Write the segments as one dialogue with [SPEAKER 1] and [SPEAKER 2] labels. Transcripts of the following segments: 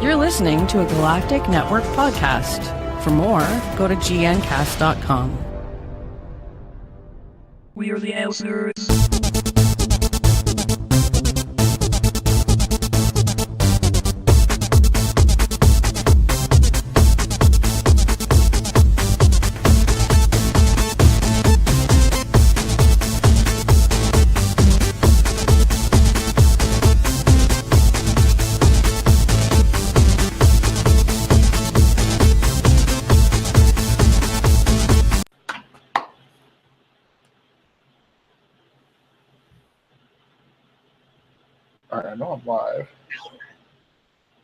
[SPEAKER 1] You're listening to a Galactic Network podcast. For more, go to gncast.com.
[SPEAKER 2] We're the ElseNerds.
[SPEAKER 3] I know I'm live.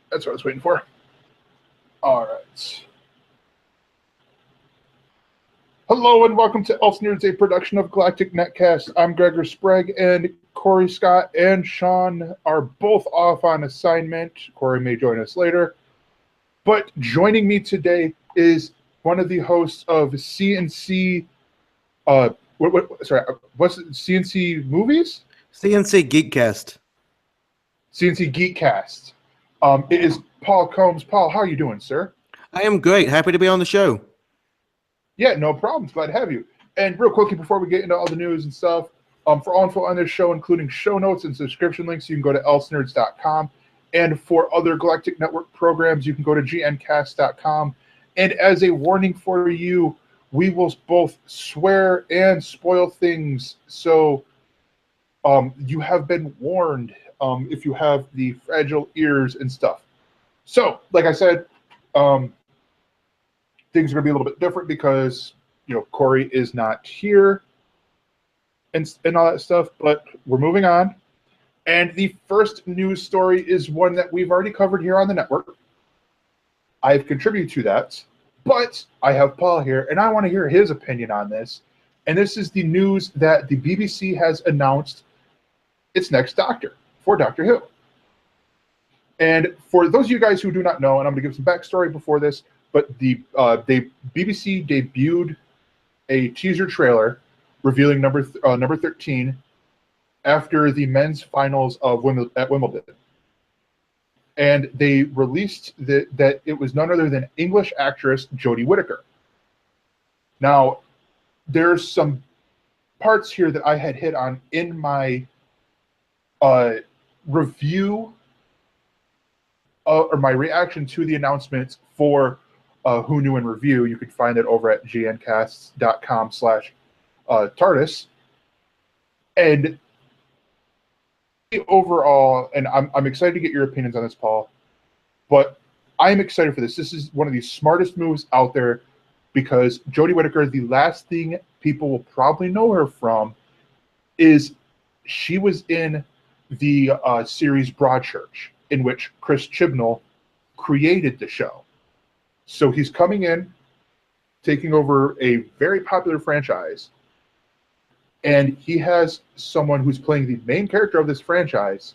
[SPEAKER 3] That's what I was waiting for. All right. Hello and welcome to ElseNerds, a production of Galactic Netcast. I'm Gregor Sprague, and Corey Scott and Sean are both off on assignment. Corey may join us later. But joining me today is one of the hosts of CNC. What's it? CNC Movies?
[SPEAKER 4] CNC Geekcast.
[SPEAKER 3] CNC Geekcast. It is Paul Combs. Paul, how are you doing, sir?
[SPEAKER 4] I am great. Happy to be on the show.
[SPEAKER 3] Yeah, no problems. Glad to have you. And real quickly, before we get into all the news and stuff, for all info on this show, including show notes and subscription links, you can go to ElseNerds.com. And for other Galactic Network programs, you can go to gncast.com. And as a warning for you, we will both swear and spoil things. So you have been warned. If you have the fragile ears and stuff. So, like I said, things are going to be a little bit different because, Corey is not here and all that stuff, but we're moving on. And the first news story is one that we've already covered here on the network. I've contributed to that, but I have Paul here, and I want to hear his opinion on this. And this is the news that the BBC has announced its next Doctor. For Doctor Who. And for those of you guys who do not know, and I'm going to give some backstory before this, but the BBC debuted a teaser trailer revealing number 13 after the men's finals of at Wimbledon. And they released that it was none other than English actress Jodie Whittaker. Now, there's some parts here that I had hit on in my review or my reaction to the announcement for Who Knew in Review. You can find it over at gncast.com/TARDIS. And overall, and I'm excited to get your opinions on this, Paul, but I'm excited for this. This is one of the smartest moves out there because Jodie Whittaker, the last thing people will probably know her from is she was in the series Broadchurch, in which Chris Chibnall created the show. So he's coming in, taking over a very popular franchise, and he has someone who's playing the main character of this franchise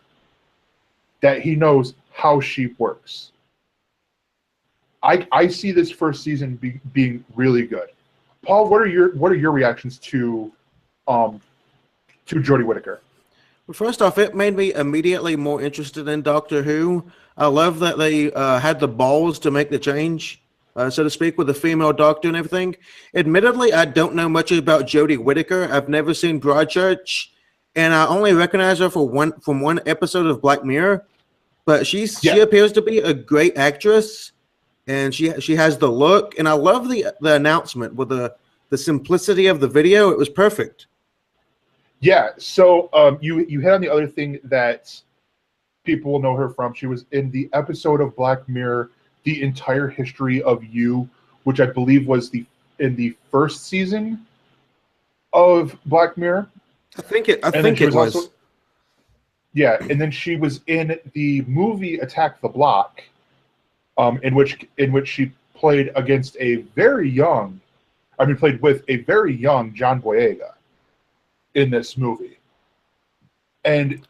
[SPEAKER 3] that he knows how she works. I see this first season being really good. Paul, what are your reactions to Jodie Whittaker?
[SPEAKER 4] Well, first off, it made me immediately more interested in Doctor Who. I love that they had the balls to make the change, so to speak, with the female doctor and everything. Admittedly, I don't know much about Jodie Whittaker. I've never seen Broadchurch, and I only recognize her from one episode of Black Mirror. But she appears to be a great actress, and she has the look. And I love the announcement with the simplicity of the video. It was perfect.
[SPEAKER 3] Yeah, so you hit on the other thing that people will know her from. She was in the episode of Black Mirror, The Entire History of You, which I believe was in the first season of Black Mirror.
[SPEAKER 4] I think it was.
[SPEAKER 3] Also, yeah, and then she was in the movie Attack the Block, in which she played with a very young John Boyega in this movie. And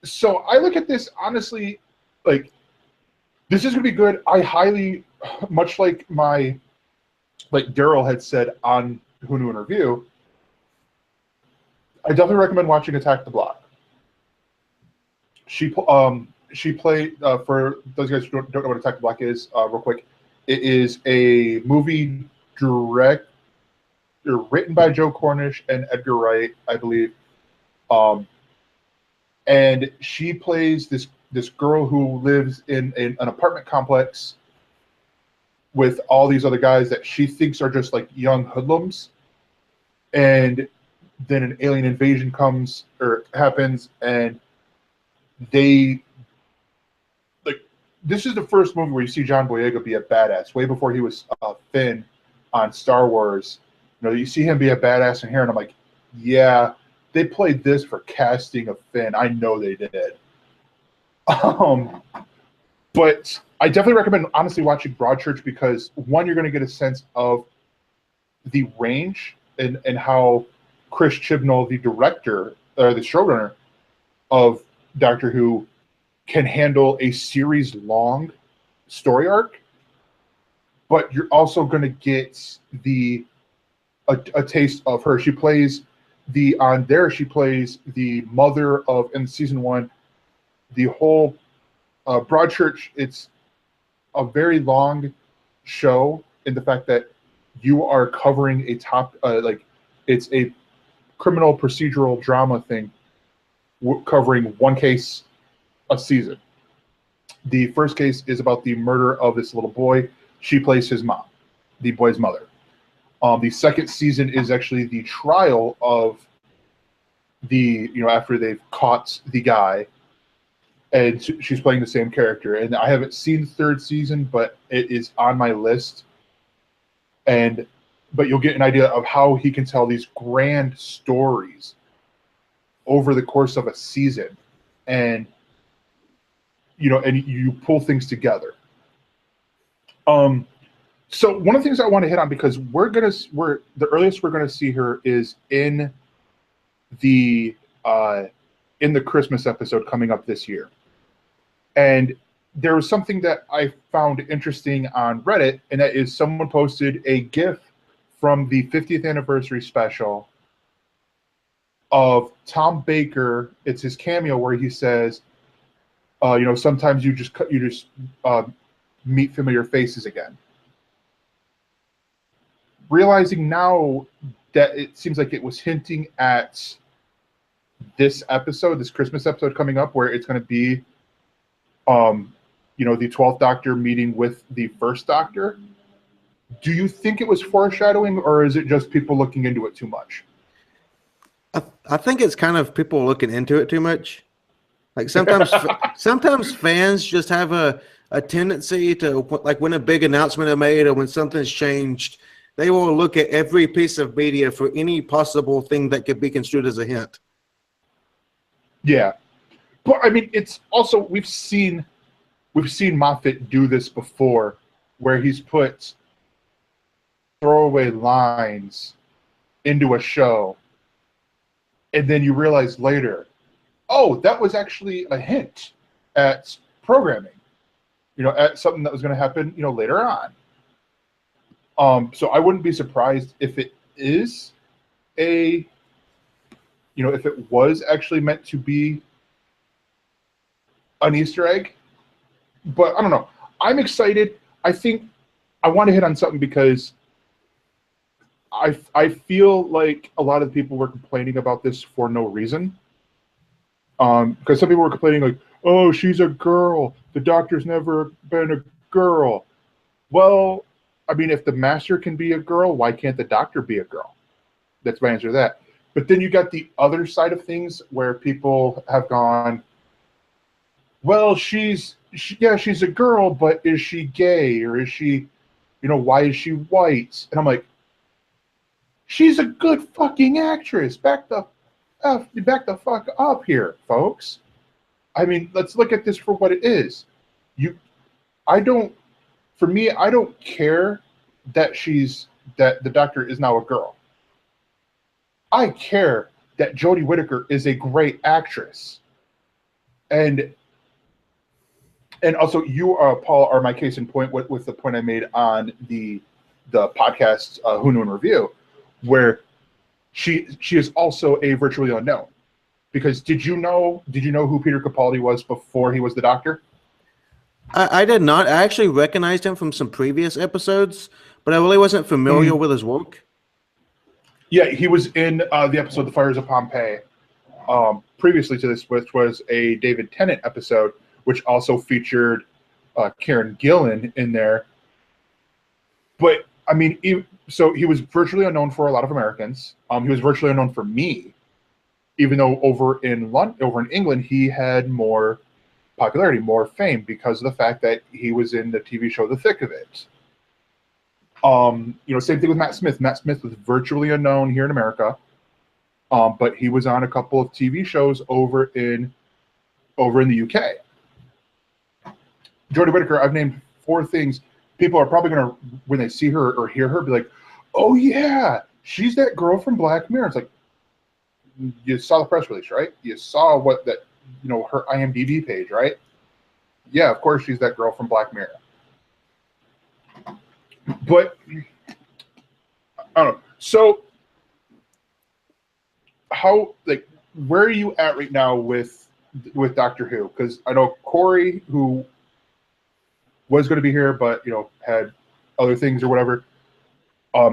[SPEAKER 3] so I look at this honestly, like, this is gonna be good. I highly, much like Daryl had said on Who Knew in Review, I definitely recommend watching Attack the Block. she played, for those guys who don't know what Attack the Block is, real quick, it is a movie written by Joe Cornish and Edgar Wright, I believe. And she plays this girl who lives in an apartment complex with all these other guys that she thinks are just like young hoodlums. And then an alien invasion happens, and they this is the first movie where you see John Boyega be a badass. Way before he was Finn on Star Wars, you see him be a badass in here, and I'm like, yeah, they played this for casting of Finn. I know they did. But I definitely recommend honestly watching Broadchurch because one, you're going to get a sense of the range and how Chris Chibnall, the director or the showrunner of Doctor Who, can handle a series-long story arc, but you're also going to get a taste of her. She plays the mother of, in season 1, the whole Broadchurch. It's a very long show in the fact that you are covering it's a criminal procedural drama thing covering one case a season. The first case is about the murder of this little boy. She plays his mom, the boy's mother. The second season is actually the trial of after they've caught the guy, and she's playing the same character. And I haven't seen the third season, but it is on my list. But you'll get an idea of how he can tell these grand stories over the course of a season, and you pull things together. So one of the things I want to hit on, because the earliest we're gonna see her is in the Christmas episode coming up this year. And there was something that I found interesting on Reddit, and that is someone posted a GIF from the 50th anniversary special of Tom Baker. It's his cameo where he says, sometimes you just meet familiar faces again. Realizing now that it seems like it was hinting at this Christmas episode coming up, where it's going to be, the 12th Doctor meeting with the first Doctor. Do you think it was foreshadowing, or is it just people looking into it too much?
[SPEAKER 4] I think it's kind of people looking into it too much. Like sometimes fans just have a tendency to, like, when a big announcement is made or when something's changed, they will look at every piece of media for any possible thing that could be construed as a hint.
[SPEAKER 3] Yeah, but I mean, it's also we've seen Moffat do this before, where he's put throwaway lines into a show, and then you realize later, oh, that was actually a hint at programming, at something that was going to happen, later on. So I wouldn't be surprised if it is if it was actually meant to be an Easter egg. But I don't know. I'm excited. I think I want to hit on something because I feel like a lot of people were complaining about this for no reason. Because some people were complaining like, oh, she's a girl. The Doctor's never been a girl. Well, I mean, if the Master can be a girl, why can't the Doctor be a girl? That's my answer to that. But then you got the other side of things where people have gone, well, she's a girl, but is she gay? Or is she, why is she white? And I'm like, she's a good fucking actress. Back the fuck up here, folks. I mean, let's look at this for what it is. I don't care that the Doctor is now a girl. I care that Jodie Whittaker is a great actress. And also you, Paul, are my case in point with the point I made on the podcast Who Knew in Review, where she is also a virtually unknown. Because did you know who Peter Capaldi was before he was the Doctor?
[SPEAKER 4] I did not. I actually recognized him from some previous episodes, but I really wasn't familiar with his work.
[SPEAKER 3] Yeah, he was in the episode "The Fires of Pompeii," previously to this, which was a David Tennant episode, which also featured Karen Gillan in there. But I mean, so he was virtually unknown for a lot of Americans. He was virtually unknown for me, even though over in England, he had more popularity, more fame because of the fact that he was in the TV show The Thick of It. Same thing with Matt Smith. Matt Smith was virtually unknown here in America, but he was on a couple of TV shows over in the UK. Jodie Whittaker, I've named 4 things. People are probably going to, when they see her or hear her, be like, "Oh yeah, she's that girl from Black Mirror." It's like, you saw the press release, right? You saw her IMDb page, right? Yeah, of course she's that girl from Black Mirror. But I don't know. So where are you at right now with Doctor Who? Because I know Corey, who was going to be here, but had other things or whatever.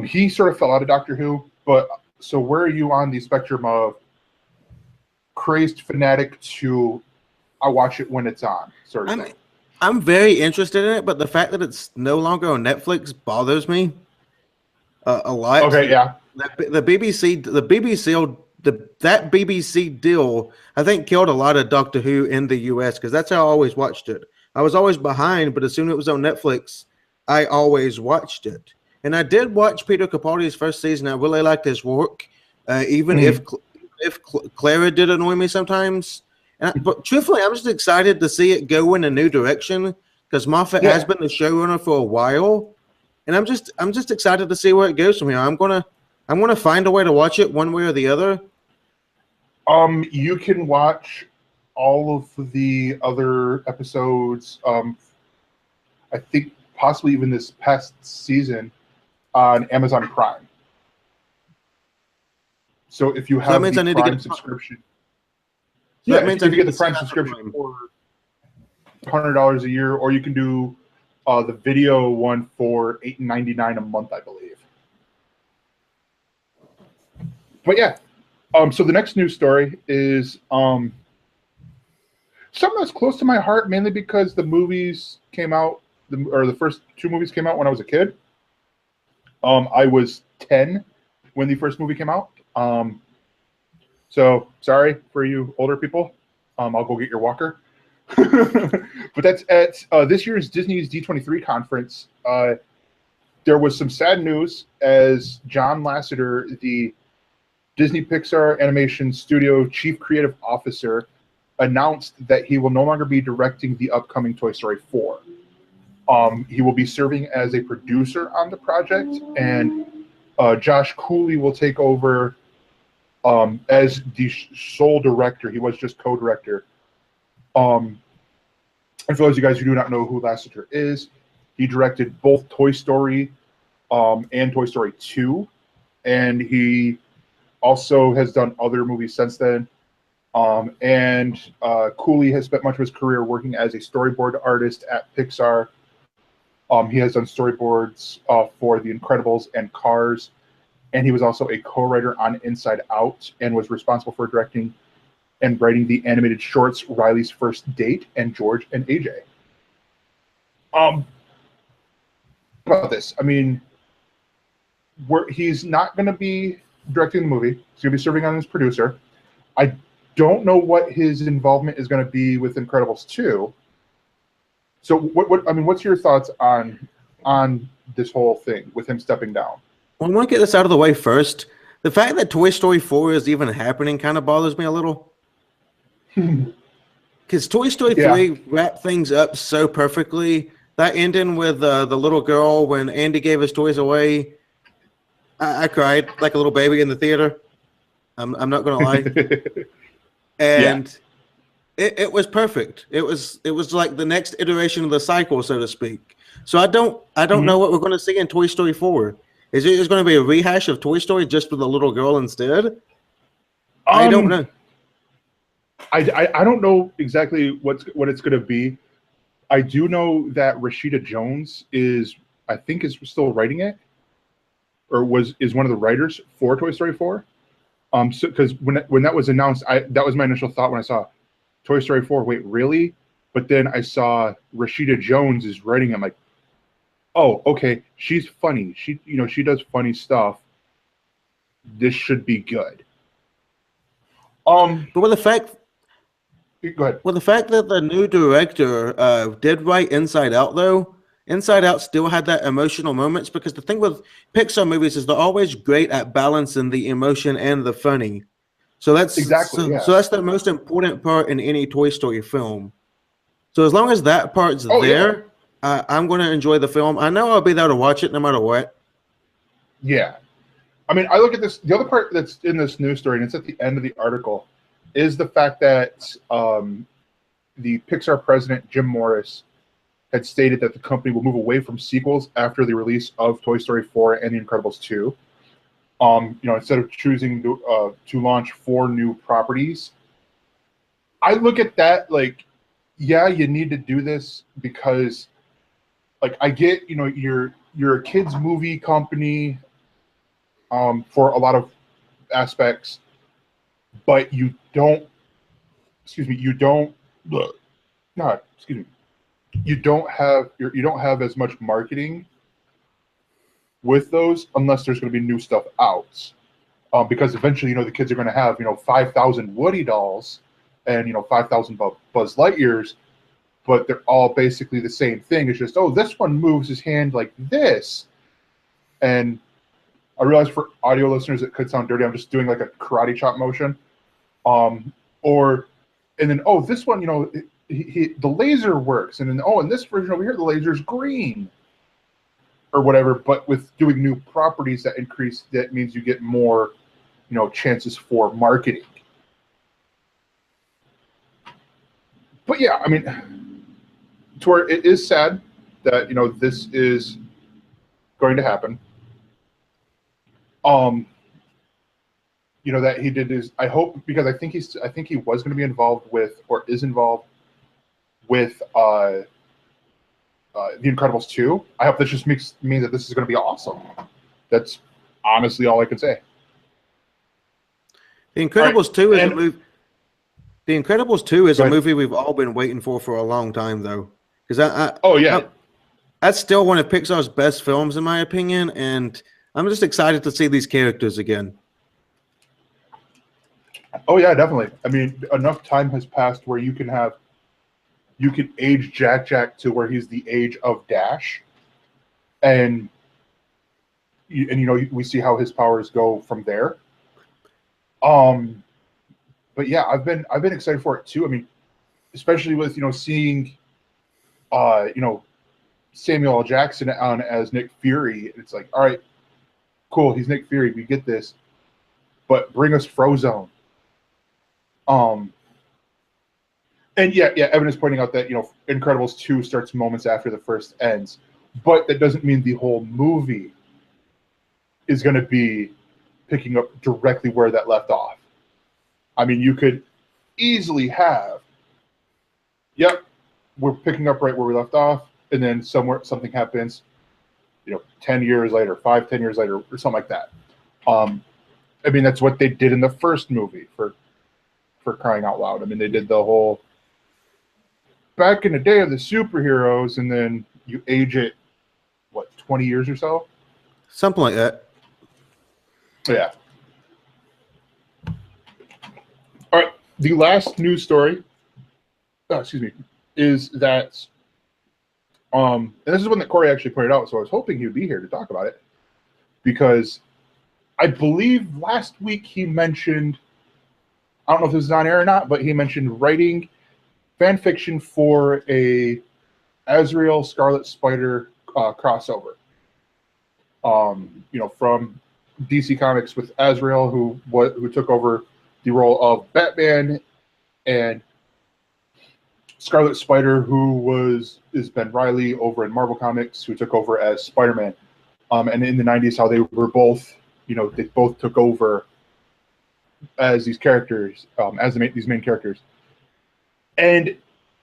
[SPEAKER 3] He sort of fell out of Doctor Who. But so where are you on the spectrum of crazed fanatic to I watch it when it's on sort of thing?
[SPEAKER 4] I'm very interested in it, but the fact that it's no longer on Netflix bothers me a lot.
[SPEAKER 3] Okay, yeah.
[SPEAKER 4] That BBC deal, I think, killed a lot of Doctor Who in the US because that's how I always watched it. I was always behind, but as soon as it was on Netflix, I always watched it. And I did watch Peter Capaldi's first season. I really liked his work, even if Clara did annoy me sometimes. But truthfully, I'm just excited to see it go in a new direction because Moffat has been the showrunner for a while, and I'm just excited to see where it goes from here. I'm gonna find a way to watch it one way or the other.
[SPEAKER 3] You can watch all of the other episodes. I think possibly even this past season on Amazon Prime. So if you have the Prime subscription. Yeah, if you get the Prime subscription for $100 a year, or you can do the video one for $8.99 a month, I believe. But yeah, so the next news story is something that's close to my heart, mainly because the movies came out, the first 2 movies came out when I was a kid. I was 10 when the first movie came out. So sorry for you older people. I'll go get your walker. But that's at this year's Disney's D23 conference. There was some sad news as John Lasseter, the Disney Pixar Animation Studio Chief Creative Officer, announced that he will no longer be directing the upcoming Toy Story 4. He will be serving as a producer on the project, and Josh Cooley will take over as the sole director. He was just co-director. And for those of you guys who do not know who Lasseter is, he directed both Toy Story and Toy Story 2, and he also has done other movies since then. And Cooley has spent much of his career working as a storyboard artist at Pixar. He has done storyboards for The Incredibles and Cars. And he was also a co-writer on Inside Out and was responsible for directing and writing the animated shorts Riley's First Date and George and AJ. About this, I mean, he's not going to be directing the movie. He's going to be serving on as producer. I don't know what his involvement is going to be with Incredibles 2. So, what's your thoughts on this whole thing with him stepping down?
[SPEAKER 4] Well, I want to get this out of the way first. The fact that Toy Story 4 is even happening kind of bothers me a little. Because Toy Story 3 wrapped things up so perfectly. That ending with the little girl when Andy gave his toys away, I cried like a little baby in the theater. I'm not going to lie. And it was perfect. It was like the next iteration of the cycle, so to speak. So I don't know what we're going to see in Toy Story 4. Is it just going to be a rehash of Toy Story just with a little girl instead? I don't know.
[SPEAKER 3] I don't know exactly what it's going to be. I do know that Rashida Jones is still writing it, or is one of the writers for Toy Story 4. So because when that was announced, that was my initial thought when I saw Toy Story 4. Wait, really? But then I saw Rashida Jones is writing it. I'm like, oh, okay, she's funny. She does funny stuff. This should be good.
[SPEAKER 4] But with the fact,
[SPEAKER 3] Go ahead.
[SPEAKER 4] well, the fact that the new director did write Inside Out, though, Inside Out still had that emotional moments, because the thing with Pixar movies is they're always great at balancing the emotion and the funny. So that's
[SPEAKER 3] Exactly, yeah.
[SPEAKER 4] so that's the most important part in any Toy Story film. So as long as that part's
[SPEAKER 3] Oh,
[SPEAKER 4] there, I'm going to enjoy the film. I know I'll be there to watch it no matter what.
[SPEAKER 3] Yeah. I mean, I look at this. The other part that's in this news story, and it's at the end of the article, is the fact that the Pixar president, Jim Morris, had stated that the company will move away from sequels after the release of Toy Story 4 and The Incredibles 2. Instead of choosing to launch 4 new properties. I look at that like, yeah, you need to do this because, like, I get, you're a kids movie company for a lot of aspects, but you don't have as much marketing with those unless there's going to be new stuff out. Because eventually, the kids are going to have, 5,000 Woody dolls and, 5,000 Buzz Lightyears, but they're all basically the same thing. It's just, oh, this one moves his hand like this. And I realize for audio listeners, it could sound dirty. I'm just doing like a karate chop motion. And then, oh, this one, the laser works. And then, oh, in this version over here, the laser's green. Or whatever, but with doing new properties that means you get more, chances for marketing. But yeah, I mean, Tor, it is sad that this is going to happen. That he did his. I hope, because I think he was going to be involved with, or is involved with, The Incredibles 2. I hope this just means that this is going to be awesome. That's honestly all I can say.
[SPEAKER 4] The Incredibles 2 is a movie. The Incredibles 2 is a
[SPEAKER 3] Go
[SPEAKER 4] movie we've all been waiting for a long time, though. Because that's still one of Pixar's best films, in my opinion, and I'm just excited to see these characters again.
[SPEAKER 3] Oh yeah, definitely. I mean, enough time has passed where you can age Jack to where he's the age of Dash, and we see how his powers go from there. But yeah, I've been excited for it too. I mean, especially with seeing Samuel L. Jackson on as Nick Fury. It's like, all right, cool, he's Nick Fury, we get this, but bring us Frozone. And yeah, Evan is pointing out that Incredibles 2 starts moments after the first ends, but that doesn't mean the whole movie is going to be picking up directly where that left off. I mean, you could easily have, we're picking up right where we left off, and then something happens, 10 years later, 5-10 years later, or something like that. I mean, that's what they did in the first movie, for crying out loud. I mean, they did the whole back in the day of the superheroes, and then you age it, 20 years or so?
[SPEAKER 4] Something like that.
[SPEAKER 3] Yeah. All right. The last news story, is that, and this is one that Corey actually pointed out, so I was hoping he would be here to talk about it, because I believe last week he mentioned, I don't know if this is on air or not, but he mentioned writing fan fiction for a Azrael Scarlet Spider crossover. From DC Comics with Azrael, who took over the role of Batman, and Scarlet Spider, who is Ben Reilly over in Marvel Comics, who took over as Spider-Man. And in the 90s, how they were both, they both took over as these characters, these main characters, and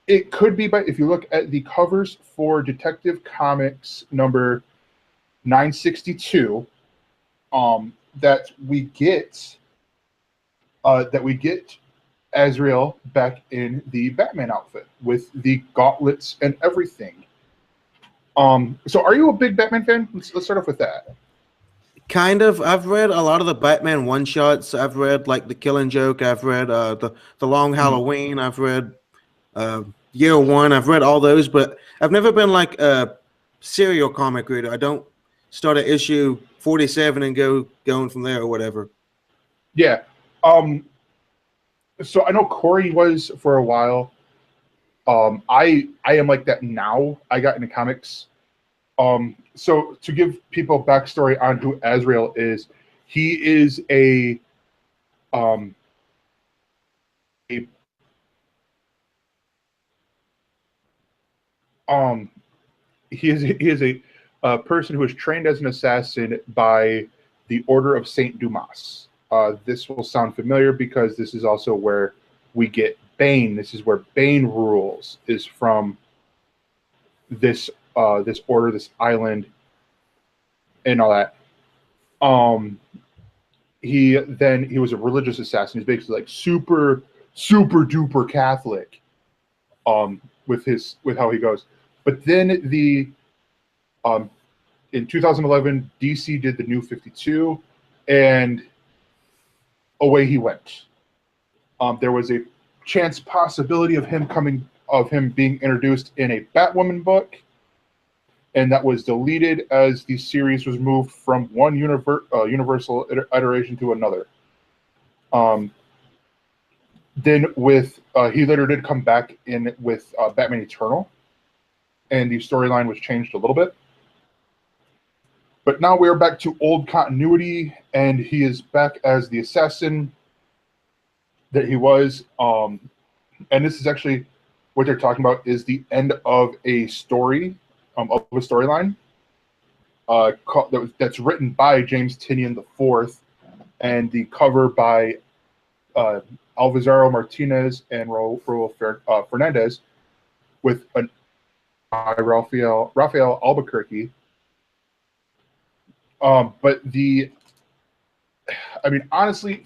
[SPEAKER 3] it could be, but if you look at the covers for Detective Comics number 962, that we get Azrael back in the Batman outfit with the gauntlets and everything. So are you a big Batman fan? Let's start off with that.
[SPEAKER 4] Kind of. I've read a lot of the Batman one shots. I've read like The Killing Joke. I've read the Long Halloween. I've read Year One. I've read all those, but I've never been like a serial comic reader. I don't start at issue 47 and going from there or whatever.
[SPEAKER 3] Yeah. So I know Corey was for a while. I am like that now. I got into comics. So to give people backstory on who Azrael is, he is he is a person who is trained as an assassin by the Order of Saint Dumas. This will sound familiar because this is also where we get Bane. This is where Bane rules, is from this order, this island, and all that. He was a religious assassin. He's basically like super duper Catholic, with how he goes. But then in 2011, DC did the New 52, and away he went. There was a chance possibility of him being introduced in a Batwoman book, and that was deleted as the series was moved from one universal iteration to another. Then he later did come back in with Batman Eternal, and the storyline was changed a little bit. But now we're back to old continuity, and he is back as the assassin that he was. And this is actually what they're talking about, is the end of a story, of a storyline that's written by James Tynion IV, and the cover by Alvaro Martinez and Raul Fernandez, with an Raphael Albuquerque. But honestly,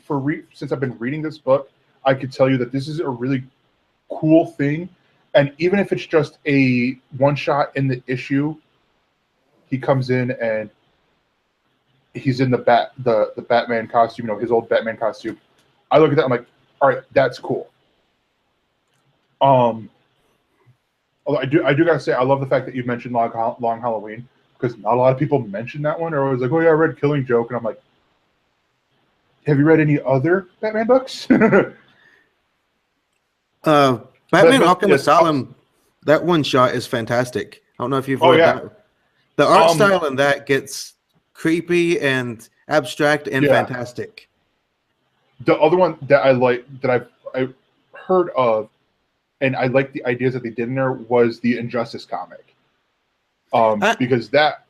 [SPEAKER 3] since I've been reading this book, I could tell you that this is a really cool thing. And even if it's just a one shot in the issue, he comes in and he's in the Batman costume, his old Batman costume. I look at that, I'm like, all right, that's cool. Although I do gotta say, I love the fact that you mentioned Long Halloween, because not a lot of people mention that one. Or I was like, oh yeah, I read Killing Joke, and I'm like, have you read any other Batman books?
[SPEAKER 4] Batman Arkham Asylum, that one shot is fantastic. I don't know if you've read that. The art style in that gets creepy and abstract and fantastic.
[SPEAKER 3] The other one that I like, that I've heard of, and I like the ideas that they did in there, was the Injustice comic. Because that,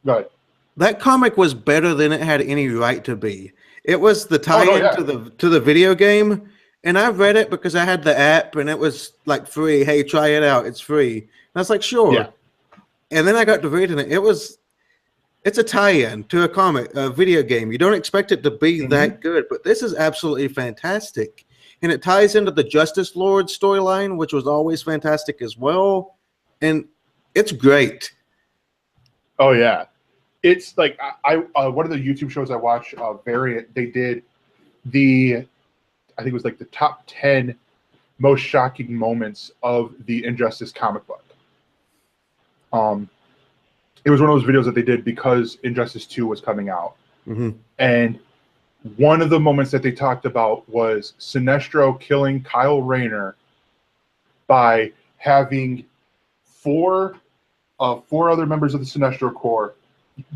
[SPEAKER 3] go ahead.
[SPEAKER 4] That comic was better than it had any right to be. It was the tie-in to the video game, and I read it because I had the app and it was like free. Hey, try it out. It's free. And I was like, sure. Yeah. And then I got to reading it. It's a tie-in to a video game. You don't expect it to be that good, but this is absolutely fantastic. And it ties into the Justice Lord storyline, which was always fantastic as well. And it's great.
[SPEAKER 3] Oh yeah. It's like I one of the YouTube shows I watch, Variant, they did I think it was like the top 10 most shocking moments of the Injustice comic book. It was one of those videos that they did because Injustice 2 was coming out. Mm-hmm. And one of the moments that they talked about was Sinestro killing Kyle Rayner by having four other members of the Sinestro Corps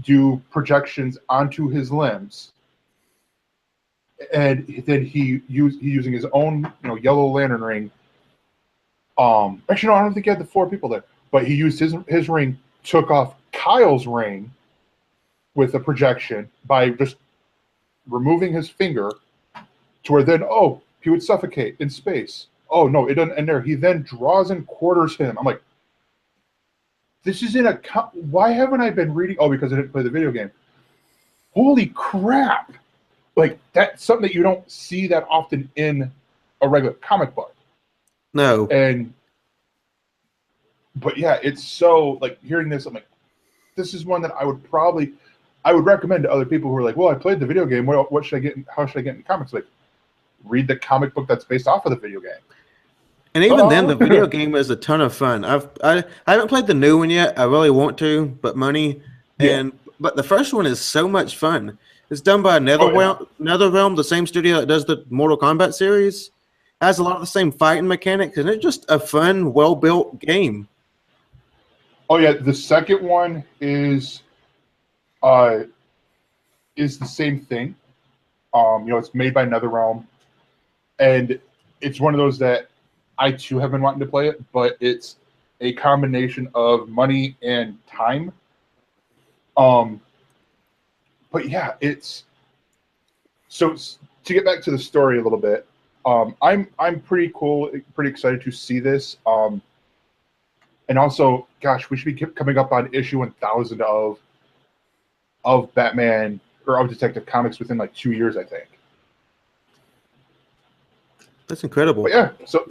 [SPEAKER 3] do projections onto his limbs, and then he using his own yellow lantern ring. Actually, no, I don't think he had the four people there, but he used his ring, took off Kyle's ring with a projection by just removing his finger to where then, he would suffocate in space. Oh, no, it doesn't end there. He then draws and quarters him. I'm like, this is in a... Why haven't I been reading? Oh, because I didn't play the video game. Holy crap. Like, that's something that you don't see that often in a regular comic book.
[SPEAKER 4] No.
[SPEAKER 3] But yeah, it's so, like, hearing this, I'm like, this is one that I would recommend to other people who are like, well, I played the video game. What should I get? How should I get into comics? Like, read the comic book that's based off of the video game.
[SPEAKER 4] And even then, the video game is a ton of fun. I haven't played the new one yet. I really want to, but money. But the first one is so much fun. It's done by NetherRealm, the same studio that does the Mortal Kombat series. Has a lot of the same fighting mechanics, and it's just a fun, well-built game.
[SPEAKER 3] Oh yeah, the second one is the same thing. It's made by NetherRealm, and it's one of those that I too have been wanting to play it, but it's a combination of money and time. But yeah, it's so to get back to the story a little bit. I'm pretty excited to see this. And also, gosh, we should be coming up on issue 1000 of Batman or of Detective Comics within like 2 years, I think.
[SPEAKER 4] That's incredible.
[SPEAKER 3] But yeah, so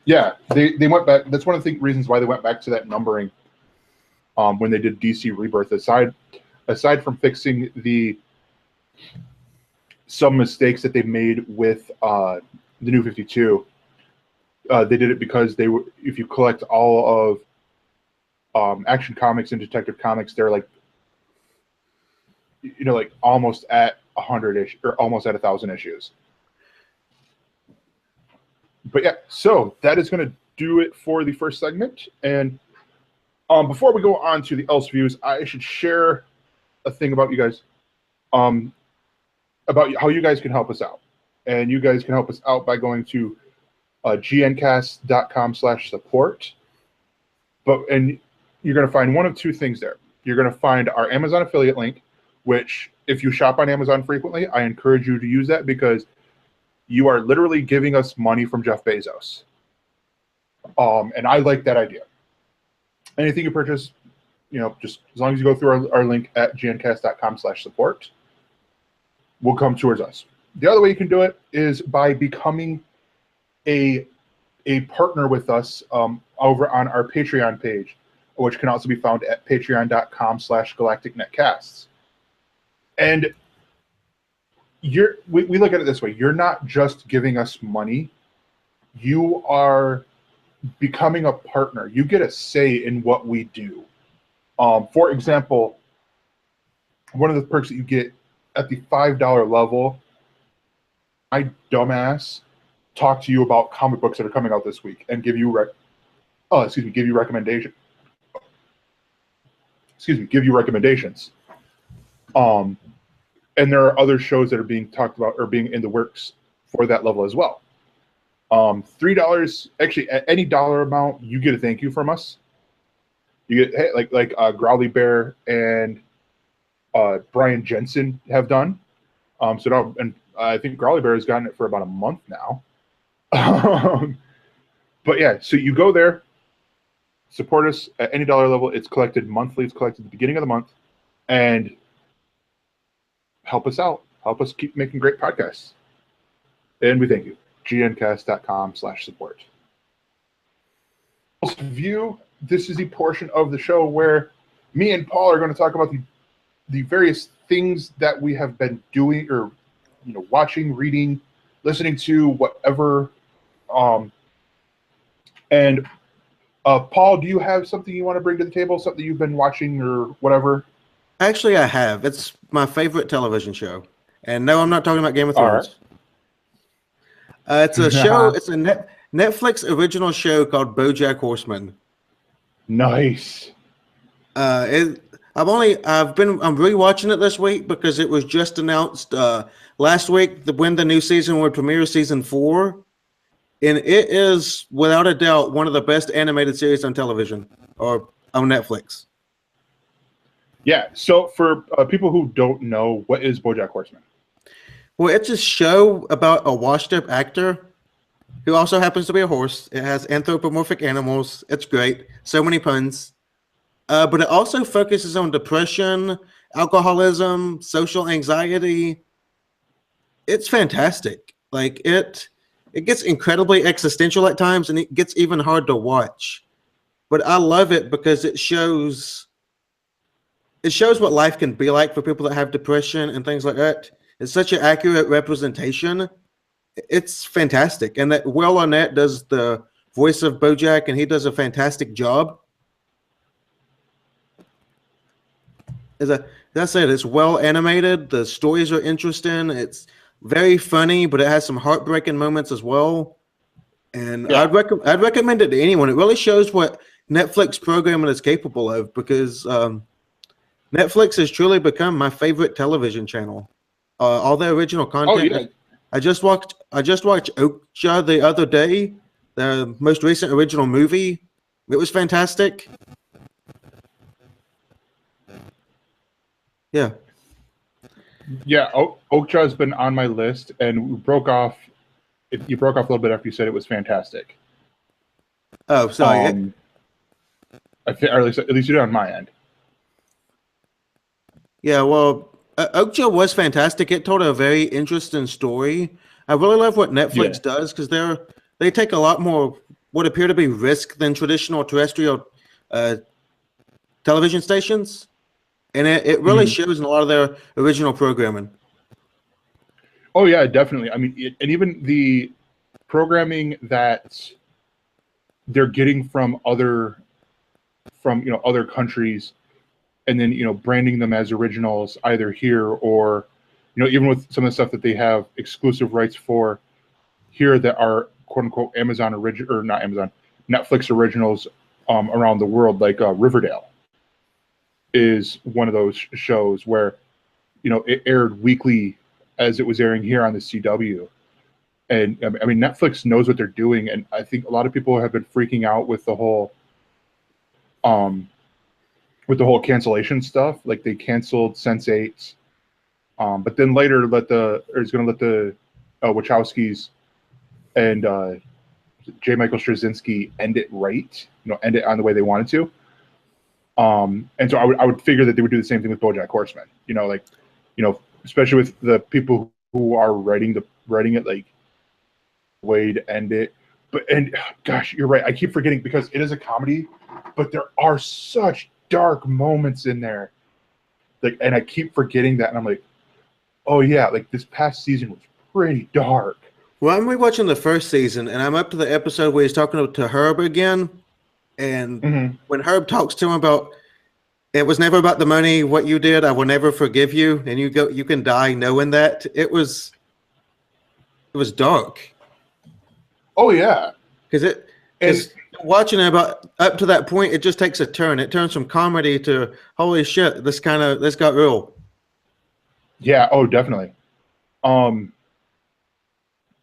[SPEAKER 3] yeah, they went back. That's one of the reasons why they went back to that numbering when they did DC Rebirth. Aside from fixing some mistakes that they made with the New 52, they did it because if you collect all of Action Comics and Detective Comics, they're like, like almost at 100 issues or almost at 1,000 issues. But yeah, so that is going to do it for the first segment. And before we go on to the ElseViews, I should share a thing about you guys, about how you guys can help us out. And you guys can help us out by going to gncast.com/support. And you're going to find one of two things there. You're going to find our Amazon affiliate link, which if you shop on Amazon frequently, I encourage you to use that because you are literally giving us money from Jeff Bezos. And I like that idea. Anything you purchase, just as long as you go through our link at gncast.com/support, will come towards us. The other way you can do it is by becoming a partner with us over on our Patreon page, which can also be found at patreon.com/galacticnetcasts. And we look at it this way. You're not just giving us money. You are becoming a partner. You get a say in what we do. For example, one of the perks that you get at the $5 level, my dumbass talk to you about comic books that are coming out this week and give you recommendations. And there are other shows that are being talked about or being in the works for that level as well. $3, actually, at any dollar amount, you get a thank you from us. You get like Growly Bear and Brian Jensen have done. And I think Growly Bear has gotten it for about a month now. But yeah, so you go there, support us at any dollar level. It's collected monthly. It's collected at the beginning of the month, and help us out. Help us keep making great podcasts. And we thank you. gncast.com/support. ElseView. This is the portion of the show where me and Paul are going to talk about the various things that we have been doing or watching, reading, listening to, whatever. And Paul, do you have something you want to bring to the table? Something you've been watching or whatever?
[SPEAKER 4] Actually, I have. It's my favorite television show. And no, I'm not talking about Game of Thrones. Right. It's a show. It's a Netflix original show called Bojack Horseman.
[SPEAKER 3] Nice.
[SPEAKER 4] I'm rewatching it this week because it was just announced last week when the new season would premiere, season 4, and it is without a doubt one of the best animated series on television or on Netflix.
[SPEAKER 3] Yeah. So for people who don't know, what is BoJack Horseman?
[SPEAKER 4] Well, it's a show about a washed-up actor who also happens to be a horse. It has anthropomorphic animals. It's great. So many puns. But it also focuses on depression, alcoholism, social anxiety. It's fantastic. Like it gets incredibly existential at times, and it gets even hard to watch. But I love it because it shows what life can be like for people that have depression and things like that. It's such an accurate representation. It's fantastic, and that Will Arnett does the voice of Bojack, and he does a fantastic job. That's it. It's well animated. The stories are interesting. It's very funny, but it has some heartbreaking moments as well. And
[SPEAKER 3] Yeah.
[SPEAKER 4] I'd recommend it to anyone. It really shows what Netflix programming is capable of, because Netflix has truly become my favorite television channel. All the original content.
[SPEAKER 3] Oh yeah.
[SPEAKER 4] I just watched Okja the other day, the most recent original movie. It was fantastic. Yeah.
[SPEAKER 3] Yeah, Oakja has been on my list, and we broke off. You broke off a little bit after you said it was fantastic.
[SPEAKER 4] Oh, sorry.
[SPEAKER 3] Or at least you did on my end.
[SPEAKER 4] Yeah, well, Okja was fantastic. It told a very interesting story. I really love what Netflix does, because they take a lot more what appear to be risk than traditional terrestrial television stations, and it really shows in a lot of their original programming.
[SPEAKER 3] Oh yeah, definitely. I mean, and even the programming that they're getting from other countries, and then branding them as originals either here or even with some of the stuff that they have exclusive rights for here that are quote unquote Amazon original, or not Amazon, Netflix originals around the world, like Riverdale is one of those shows where it aired weekly as it was airing here on the CW. And I mean, Netflix knows what they're doing, and I think a lot of people have been freaking out with the whole cancellation stuff. Like they canceled Sense8, but then later is going to let the Wachowskis and J. Michael Straczynski end it right, end it on the way they wanted to. And so I would figure that they would do the same thing with BoJack Horseman. Especially with the people who are writing it, like way to end it. And gosh, you're right. I keep forgetting, because it is a comedy, but there are such dark moments in there. Like, and I keep forgetting that, and I'm like, oh yeah, like this past season was pretty dark.
[SPEAKER 4] Well, I'm rewatching the first season, and I'm up to the episode where he's talking to Herb again. And when Herb talks to him about, it was never about the money, what you did, I will never forgive you, and you can die knowing that, it was dark.
[SPEAKER 3] Oh yeah,
[SPEAKER 4] because watching it about up to that point, it just takes a turn. It turns from comedy to holy shit, this got real.
[SPEAKER 3] Yeah. Oh, definitely.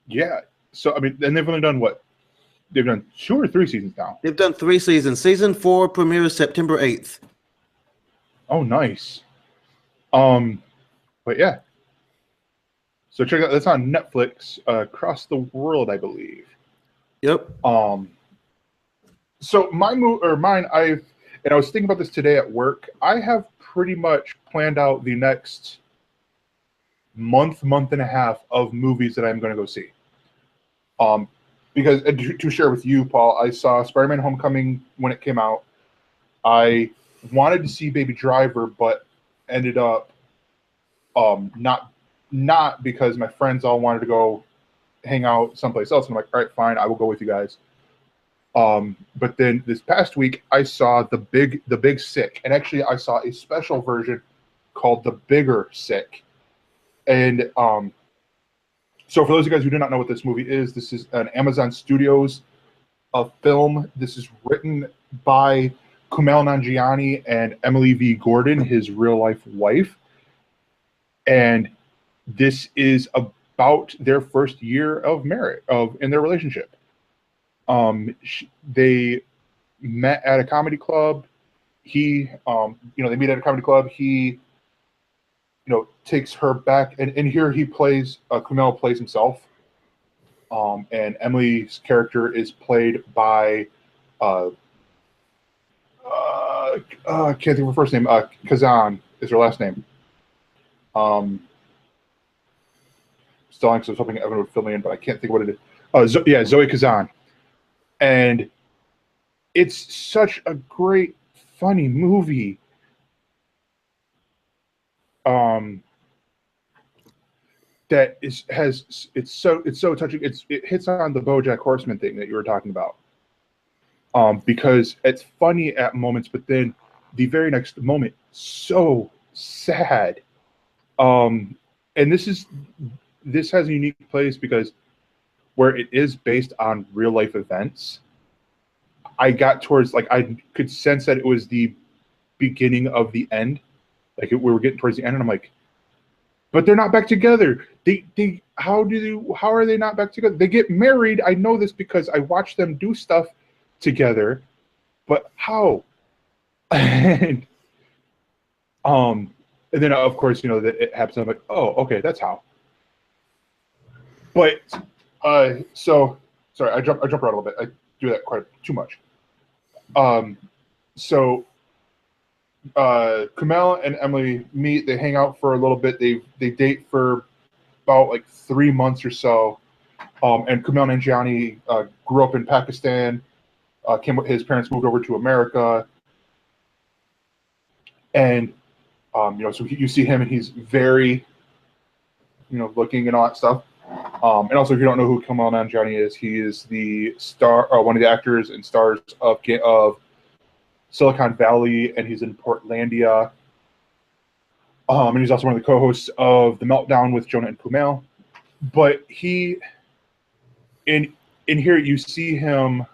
[SPEAKER 3] Yeah. So I mean, and they've only done what? They've done 2 or 3 seasons now.
[SPEAKER 4] They've done 3 seasons. Season 4 premieres September 8th.
[SPEAKER 3] Oh, nice. But yeah. So check out. That's on Netflix across the world, I believe.
[SPEAKER 4] Yep.
[SPEAKER 3] So mine. I was thinking about this today at work. I have pretty much planned out the next month and a half of movies that I'm going to go see. Because to share with you, Paul, I saw Spider-Man: Homecoming when it came out. I wanted to see Baby Driver, but ended up not, because my friends all wanted to go hang out someplace else. And I'm like, all right, fine, I will go with you guys. But then this past week, I saw the Big Sick, and actually I saw a special version called The Bigger Sick. And so for those of you guys who do not know what this movie is, this is an Amazon Studios film. This is written by Kumail Nanjiani and Emily V. Gordon, his real-life wife. And this is about their first year of marriage, in their relationship. They met at a comedy club. They meet at a comedy club. He takes her back, and here he plays Kumail plays himself, and Emily's character is played by I can't think of her first name. Kazan is her last name. Stalling, so I was hoping Evan would fill me in, but I can't think of what it is. Zoe Kazan, and it's such a great, funny movie. That it's so touching. It hits on the Bojack Horseman thing that you were talking about. Because it's funny at moments, but then the very next moment, so sad. And this has a unique place because where it is based on real life events. I got towards I could sense that it was the beginning of the end. We were getting towards the end, and I'm like, but they're not back together. How are they not back together? They get married. I know this because I watched them do stuff together, but how? And then of course that it happens. I'm like, oh, okay, that's how. But so sorry, I jump around a little bit. I do that quite too much. So Kumail and Emily meet. They hang out for a little bit. They date for about 3 months or so. And Kumail Nanjiani grew up in Pakistan. His parents moved over to America, and so you see him, and he's very, looking and all that stuff. And also, if you don't know who Kumail Nanjiani is, he is the star, one of the actors and stars of Silicon Valley, and he's in Portlandia. And he's also one of the co-hosts of The Meltdown with Jonah and Kumail. But in here you see him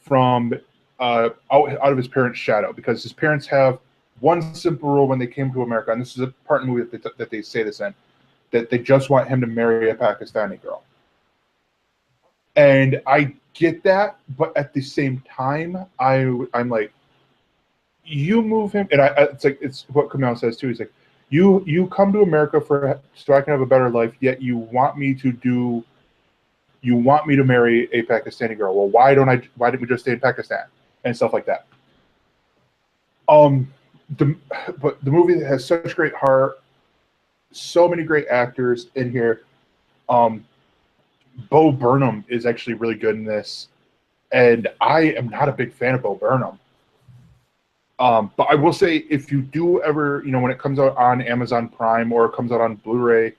[SPEAKER 3] from out of his parents' shadow, because his parents have one simple rule when they came to America, and this is a part in the movie that they say this in, that they just want him to marry a Pakistani girl. And I get that, but at the same time, I'm like, you move him, and it's what Kumail says too. He's like, you come to America so I can have a better life, yet you want me to marry a Pakistani girl. Well, why didn't we just stay in Pakistan and stuff like that? But the movie has such great heart, so many great actors in here. Bo Burnham is actually really good in this, and I am not a big fan of Bo Burnham. But I will say, if you do ever, when it comes out on Amazon Prime or it comes out on Blu-ray,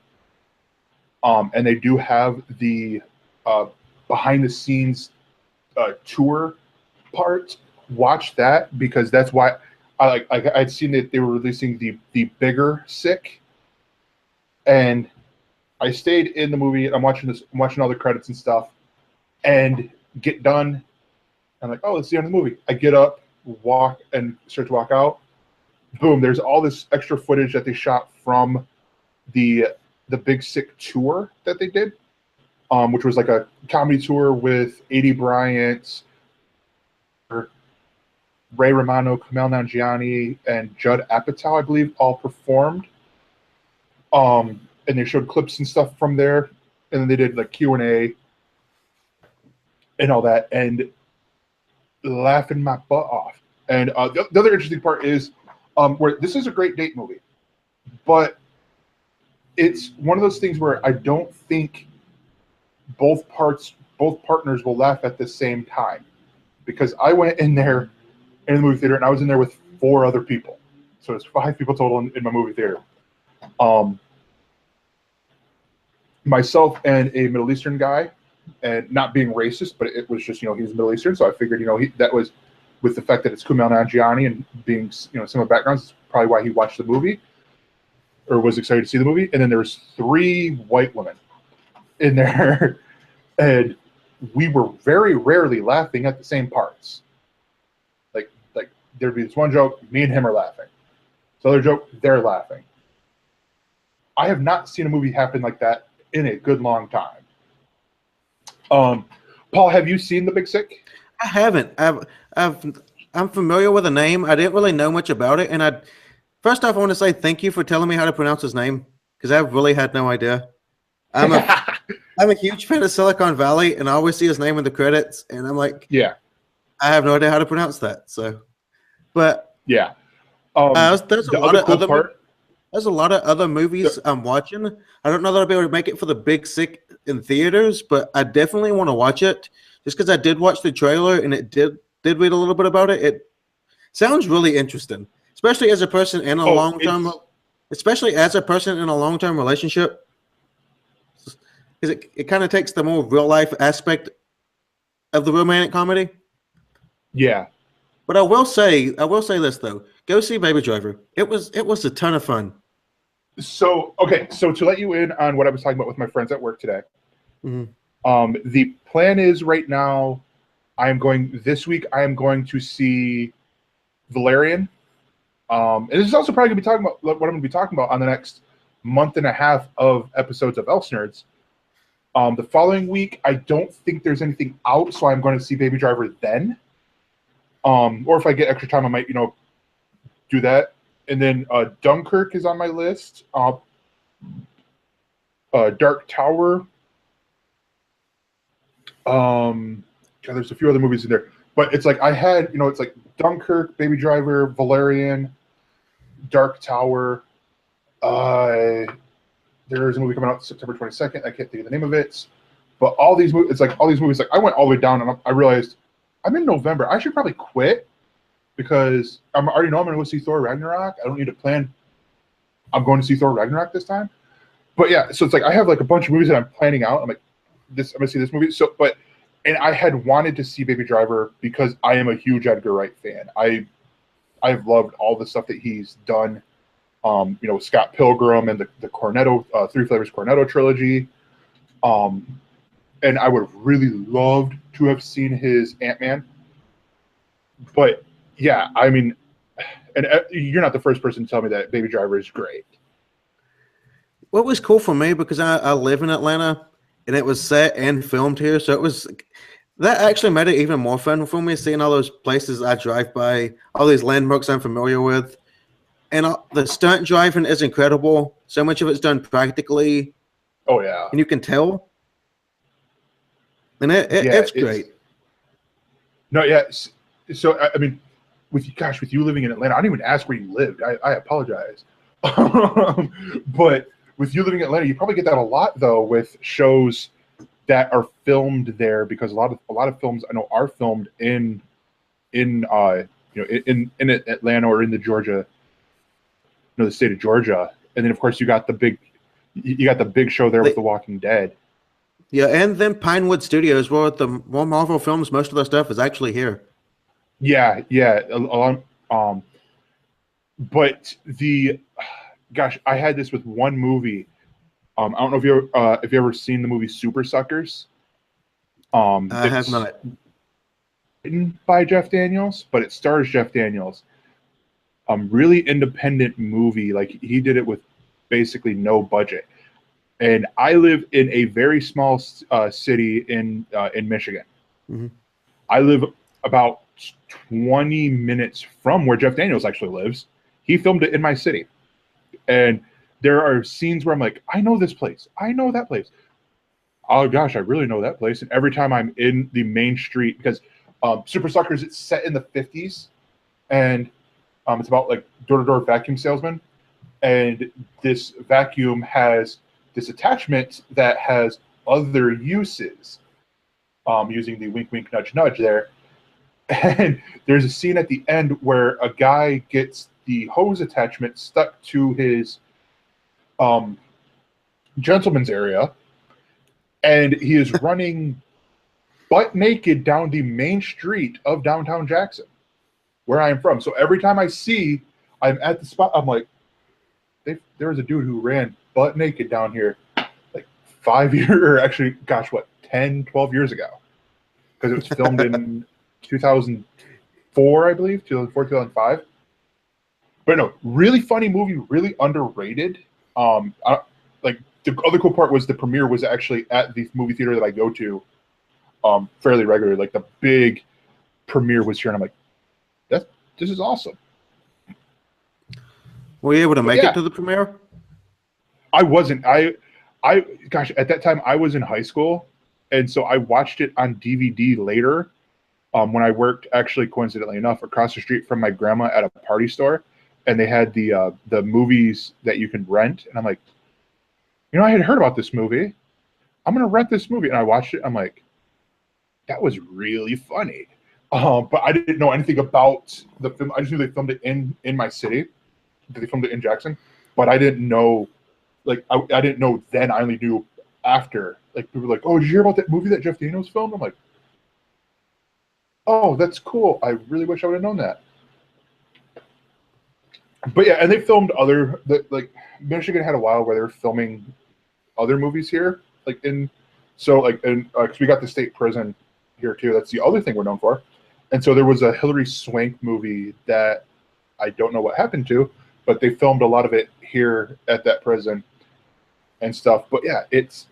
[SPEAKER 3] and they do have the behind the scenes tour part, watch that, because that's why I'd seen that they were releasing the bigger Sick, and I stayed in the movie, and I'm watching all the credits and stuff, and get done. I'm like, oh, it's the end of the movie. I get up, walk, and start to walk out. Boom, there's all this extra footage that they shot from the Big Sick tour that they did, which was a comedy tour with A.D. Bryant, Ray Romano, Kumail Nanjiani, and Judd Apatow, I believe, all performed. And they showed clips and stuff from there, and then they did Q&A and all that, and laughing my butt off. And the other interesting part is where this is a great date movie, but it's one of those things where I don't think both partners will laugh at the same time, because I went in there in the movie theater, and I was in there with 4 other people, so it's 5 people total in my movie theater. Myself and a Middle Eastern guy, and not being racist, but it was just, he's Middle Eastern, so I figured, that was, with the fact that it's Kumail Nanjiani and being, similar backgrounds, is probably why he watched the movie or was excited to see the movie. And then there was 3 white women in there, and we were very rarely laughing at the same parts. Like there'd be this one joke, me and him are laughing. This other joke, they're laughing. I have not seen a movie happen like that in a good long time. Paul, have you seen The Big Sick?
[SPEAKER 4] I haven't. I'm familiar with the name. I didn't really know much about it, and First off, I want to say thank you for telling me how to pronounce his name because I really had no idea. I'm a huge fan of Silicon Valley, and I always see his name in the credits, and I'm like,
[SPEAKER 3] Yeah,
[SPEAKER 4] I have no idea how to pronounce that. So, but
[SPEAKER 3] yeah.
[SPEAKER 4] there's a
[SPEAKER 3] The
[SPEAKER 4] lot
[SPEAKER 3] other
[SPEAKER 4] of
[SPEAKER 3] cool
[SPEAKER 4] other
[SPEAKER 3] part.
[SPEAKER 4] there's a lot of other movies I'm watching. I don't know that I'll be able to make it for the big sick in theaters, but I definitely want to watch it just because I did watch the trailer and it did read a little bit about it. It sounds really interesting, especially as a person in a especially as a person in a long-term relationship. Because it kind of takes the more real life aspect of the romantic comedy.
[SPEAKER 3] Yeah.
[SPEAKER 4] But I will say this though. Go see Baby Driver. It was a ton of fun.
[SPEAKER 3] So to let you in on what I was talking about with my friends at work today.
[SPEAKER 4] Mm-hmm.
[SPEAKER 3] The plan is right now, this week I am going to see Valerian. And this is also probably going to be talking about what I'm going to be talking about on the next month and a half of episodes of ElseNerds. The following week, I don't think there's anything out, so I'm going to see Baby Driver then. Or if I get extra time, I might, do that. And then Dunkirk is on my list. Dark Tower. God, there's a few other movies in there. But it's like I had, it's like Dunkirk, Baby Driver, Valerian, Dark Tower. There's a movie coming out September 22nd. I can't think of the name of it. But all these movies, like I went all the way down and I realized I'm in November. I should probably quit because I already know I'm going to go see Thor Ragnarok. I don't need to plan. I'm going to see Thor Ragnarok this time. But yeah, so it's like I have like a bunch of movies that I'm planning out. I'm like, I'm going to see this movie. And I had wanted to see Baby Driver because I am a huge Edgar Wright fan. I've loved all the stuff that he's done. Scott Pilgrim and the Cornetto, Three Flavors Cornetto trilogy. And I would have really loved to have seen his Ant-Man. But yeah, I mean, and you're not the first person to tell me that Baby Driver is great.
[SPEAKER 4] What was cool for me, because I live in Atlanta and it was set and filmed here, so that actually made it even more fun for me, seeing all those places I drive by, all these landmarks I'm familiar with. And the stunt driving is incredible. So much of it's done practically.
[SPEAKER 3] Oh, yeah.
[SPEAKER 4] And you can tell. And it's great.
[SPEAKER 3] No, yeah. So, I mean, with you living in Atlanta, I didn't even ask where you lived. I apologize. But with you living in Atlanta, you probably get that a lot, though, with shows that are filmed there, because a lot of films I know are filmed in Atlanta or in the state of Georgia. And then of course you got the big show there with The Walking Dead.
[SPEAKER 4] Yeah, and then Pinewood Studios, where the more Marvel films, most of their stuff is actually here.
[SPEAKER 3] Yeah. But I had this with one movie. I don't know if you ever seen the movie Super Suckers.
[SPEAKER 4] I have not.
[SPEAKER 3] Written by Jeff Daniels, but it stars Jeff Daniels. Really independent movie. Like, he did it with basically no budget. And I live in a very small city in Michigan.
[SPEAKER 4] Mm-hmm.
[SPEAKER 3] I live about 20 minutes from where Jeff Daniels actually lives. He filmed it in my city. And there are scenes where I'm like, I know this place. I know that place. Oh gosh, I really know that place. And every time I'm in the main street, because Super Suckers, it's set in the 50s, and it's about like door-to-door vacuum salesman. And this vacuum has this attachment that has other uses, using the wink, wink, nudge, nudge there. And there's a scene at the end where a guy gets the hose attachment stuck to his gentleman's area, and he is running butt naked down the main street of downtown Jackson, where I am from. So every time I'm at the spot, I'm like, there was a dude who ran butt naked down here like 5 years, or actually, 10, 12 years ago. Because it was filmed in 2004, I believe, 2004, 2005. But no, really funny movie, really underrated. Like, the other cool part was the premiere was actually at the movie theater that I go to fairly regularly. Like, the big premiere was here, and I'm like, this is awesome.
[SPEAKER 4] Were you able to make
[SPEAKER 3] yeah.
[SPEAKER 4] it to the premiere?
[SPEAKER 3] I wasn't. Gosh, at that time I was in high school, and so I watched it on DVD later. When I worked, actually, coincidentally enough, across the street from my grandma at a party store, and they had the movies that you can rent, and I'm like, I had heard about this movie. I'm gonna rent this movie, and I watched it. I'm like, that was really funny. But I didn't know anything about the film. I just knew they filmed it in my city. They filmed it in Jackson, but I didn't know. Like I didn't know then. I only knew after. Like people were like, "Oh, did you hear about that movie that Jeff Daniels filmed?" I'm like, "Oh, that's cool. I really wish I would have known that." But yeah, and they filmed Michigan had a while where they were filming other movies here, because we got the state prison here too. That's the other thing we're known for. And so there was a Hilary Swank movie that I don't know what happened to, but they filmed a lot of it here at that prison and stuff. But yeah, it's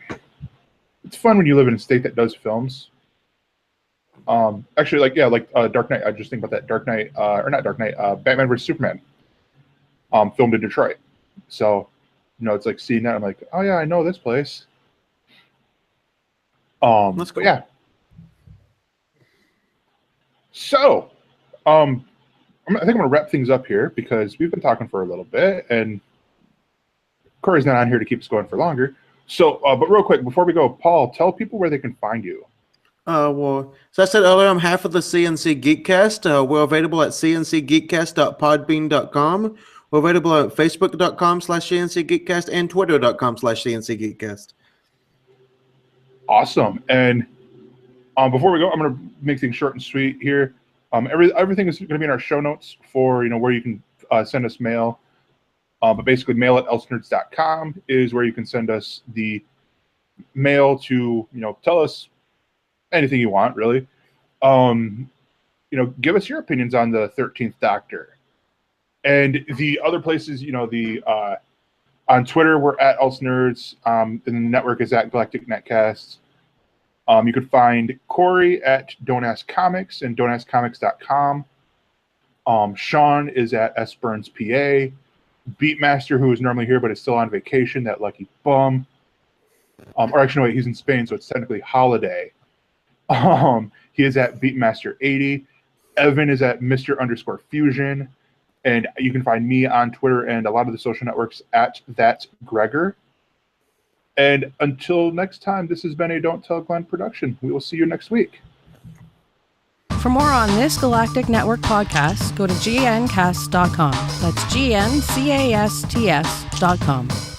[SPEAKER 3] fun when you live in a state that does films. Actually, Dark Knight. I just think about that. Dark Knight, or not Dark Knight. Batman vs Superman. Filmed in Detroit. So, it's like seeing that. I'm like, oh yeah, I know this place.
[SPEAKER 4] That's cool.
[SPEAKER 3] But yeah. So, I think I'm going to wrap things up here because we've been talking for a little bit, and Corey's not on here to keep us going for longer. So, but real quick, before we go, Paul, tell people where they can find you.
[SPEAKER 4] So I said earlier, I'm half of the CNC Geekcast. We're available at cncgeekcast.podbean.com. We're available at facebook.com/CNC Geekcast and twitter.com/CNC Geekcast.
[SPEAKER 3] Awesome. And before we go, I'm going to make things short and sweet here. Everything is going to be in our show notes for where you can send us mail. But basically, mail at ElseNerds.com is where you can send us the mail to tell us anything you want, really. Give us your opinions on the 13th Doctor. And the other places, on Twitter, we're at ElseNerds, and the network is at Galactic Netcasts. You could find Corey at Don't Ask Comics and don'taskcomics.com. Sean is at SBurnsPA. Beatmaster, who is normally here but is still on vacation, that lucky bum. Or actually, no, wait, he's in Spain, so it's technically holiday. He is at Beatmaster80. Evan is at Mr_Fusion. And you can find me on Twitter and a lot of the social networks at ThatGregor. And until next time, this has been a Don't Tell Glenn production. We will see you next week.
[SPEAKER 1] For more on this Galactic Network podcast, go to gncast.com. That's GNCASTS.com.